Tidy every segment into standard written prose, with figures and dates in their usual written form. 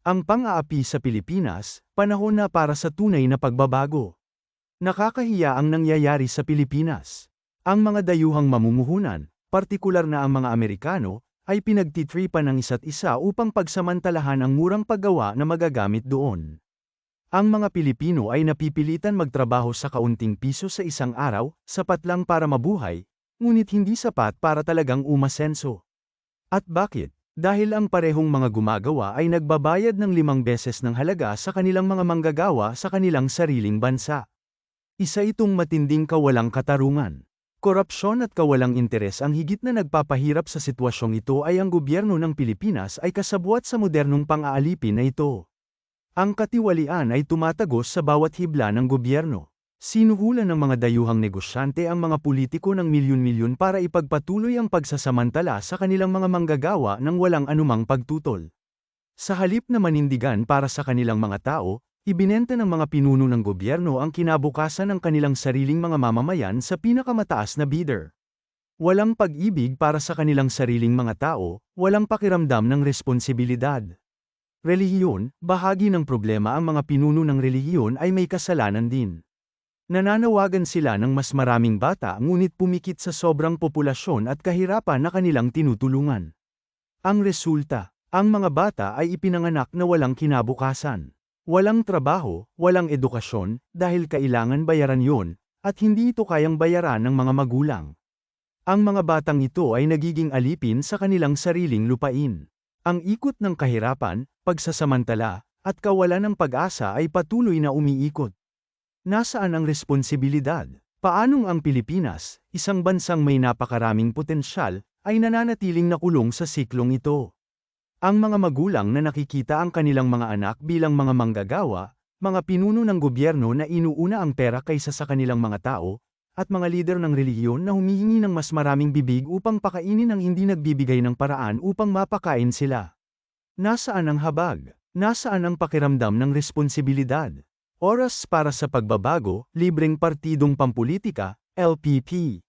Ang pang-aapi sa Pilipinas, panahon na para sa tunay na pagbabago. Nakakahiya ang nangyayari sa Pilipinas. Ang mga dayuhang mamumuhunan, partikular na ang mga Amerikano, ay pinagtitripan ng isa't isa upang pagsamantalahan ang murang paggawa na magagamit doon. Ang mga Pilipino ay napipilitan magtrabaho sa kaunting piso sa isang araw, sapat lang para mabuhay, ngunit hindi sapat para talagang umasenso. At bakit? Dahil ang parehong mga gumagawa ay nagbabayad ng 5 beses ng halaga sa kanilang mga manggagawa sa kanilang sariling bansa. Isa itong matinding kawalang katarungan. Korupsyon at kawalang interes ang higit na nagpapahirap sa sitwasyong ito ay ang gobyerno ng Pilipinas ay kasabwat sa modernong pang-aalipin na ito. Ang katiwalian ay tumatagos sa bawat hibla ng gobyerno. Sinuhulan ng mga dayuhang negosyante ang mga politiko ng milyon-milyon para ipagpatuloy ang pagsasamantala sa kanilang mga manggagawa ng walang anumang pagtutol. Sa halip na manindigan para sa kanilang mga tao, ibinenta ng mga pinuno ng gobyerno ang kinabukasan ng kanilang sariling mga mamamayan sa pinakamataas na bidder. Walang pag-ibig para sa kanilang sariling mga tao, walang pakiramdam ng responsibilidad. Relihiyon, bahagi ng problema. Ang mga pinuno ng relihiyon ay may kasalanan din. Nananawagan sila ng mas maraming bata ngunit pumikit sa sobrang populasyon at kahirapan na kanilang tinutulungan. Ang resulta, ang mga bata ay ipinanganak na walang kinabukasan. Walang trabaho, walang edukasyon, dahil kailangan bayaran yon, at hindi ito kayang bayaran ng mga magulang. Ang mga batang ito ay nagiging alipin sa kanilang sariling lupain. Ang ikot ng kahirapan, pagsasamantala, at kawalan ng pag-asa ay patuloy na umiikot. Nasaan ang responsibilidad? Paanong ang Pilipinas, isang bansang may napakaraming potensyal, ay nananatiling nakulong sa siklong ito? Ang mga magulang na nakikita ang kanilang mga anak bilang mga manggagawa, mga pinuno ng gobyerno na inuuna ang pera kaysa sa kanilang mga tao, at mga lider ng relihiyon na humihingi ng mas maraming bibig upang pakainin ang hindi nagbibigay ng paraan upang mapakain sila. Nasaan ang habag? Nasaan ang pakiramdam ng responsibilidad? Oras para sa pagbabago, libreng partidong pampulitika, LPP.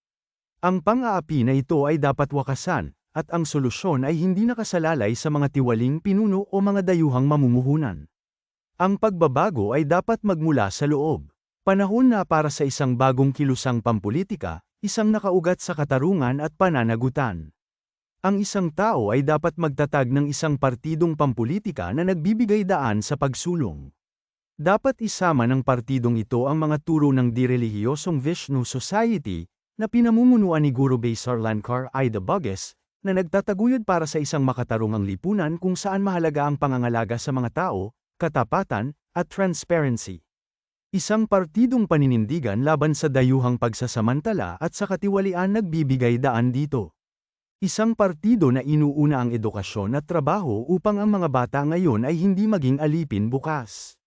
Ang pang-aapi na ito ay dapat wakasan, at ang solusyon ay hindi nakasalalay sa mga tiwaling pinuno o mga dayuhang mamumuhunan. Ang pagbabago ay dapat magmula sa loob. Panahon na para sa isang bagong kilusang pampulitika, isang nakaugat sa katarungan at pananagutan. Ang isang tao ay dapat magtatag ng isang partidong pampulitika na nagbibigay daan sa pagsulong. Dapat isama ng partidong ito ang mga turo ng direlihiyosong Vishnu Society, na pinamumunuan ni Guru Besar Lankar Ida Buges, na nagtataguyod para sa isang makatarungang lipunan kung saan mahalaga ang pangangalaga sa mga tao, katapatan, at transparency. Isang partidong paninindigan laban sa dayuhang pagsasamantala at sa katiwalian nagbibigay daan dito. Isang partido na inuuna ang edukasyon at trabaho upang ang mga bata ngayon ay hindi maging alipin bukas.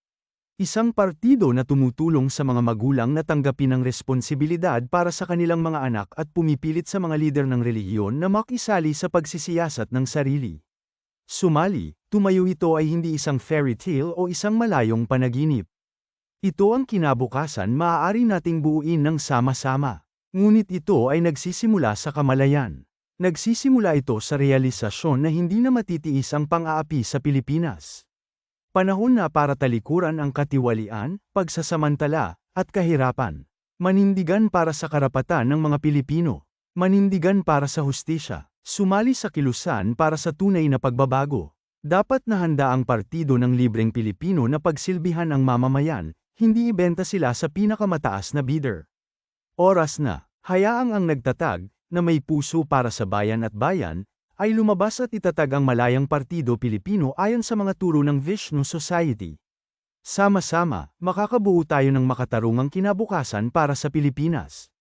Isang partido na tumutulong sa mga magulang na tanggapin ang responsibilidad para sa kanilang mga anak at pumipilit sa mga lider ng relihiyon na makisali sa pagsisiyasat ng sarili. Sumali, tumayo ito ay hindi isang fairy tale o isang malayong panaginip. Ito ang kinabukasan maaari nating buuin ng sama-sama. Ngunit ito ay nagsisimula sa kamalayan. Nagsisimula ito sa realisasyon na hindi na matitiis ang pang-aapi sa Pilipinas. Panahon na para talikuran ang katiwalian, pagsasamantala, at kahirapan. Manindigan para sa karapatan ng mga Pilipino. Manindigan para sa hustisya. Sumali sa kilusan para sa tunay na pagbabago. Dapat na handa ang partido ng libreng Pilipino na pagsilbihan ang mamamayan, hindi ibenta sila sa pinakamataas na bidder. Oras na, hayaang ang nagtatag, na may puso para sa bayan at bayan, ay lumabas at itatag ang malayang partido Pilipino ayon sa mga turo ng Vishnu Society. Sama-sama, makakabuo tayo ng makatarungang kinabukasan para sa Pilipinas.